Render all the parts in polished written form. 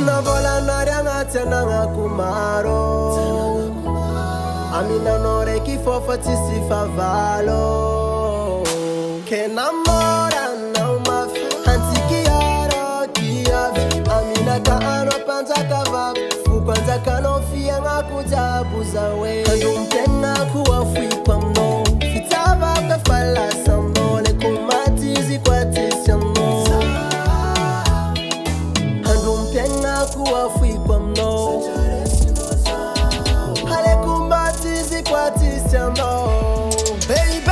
Na vola narianga tena ngakumaro Amina nore ki fofa tisi favalo Ke namora na umafi Antiki yaro kiavi Amina ka ano panza kava Fukwanza kanofia ngakuja buzawe Kandumtenga kuwa fui kwa mno Fitava kafala samno Le kumatizi kwa tisi mno Kandumtenga kuwa fui kwa mno Ale kumbatizi kwa tisi mno Baby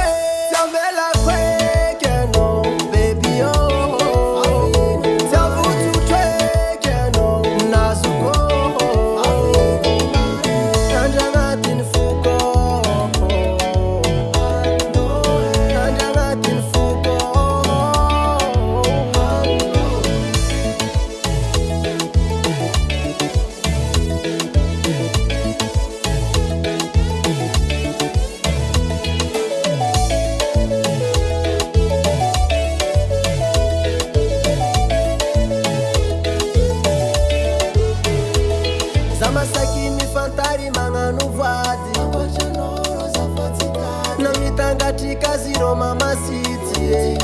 Zamasaki mi fantari manganu vadi Na mitangati kaziro mama city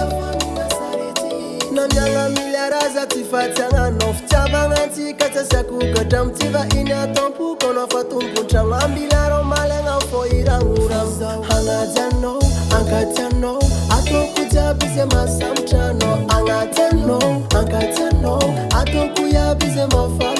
Na myanga miliaraza tifatianga nofcha banganti Katasa kukata mtiva inya tompu Kono fatumpu changambila romalenga foira nguram Angatiano, angatiano Atokuja bize masamchano Angatiano, angatiano Atokuya bize mafa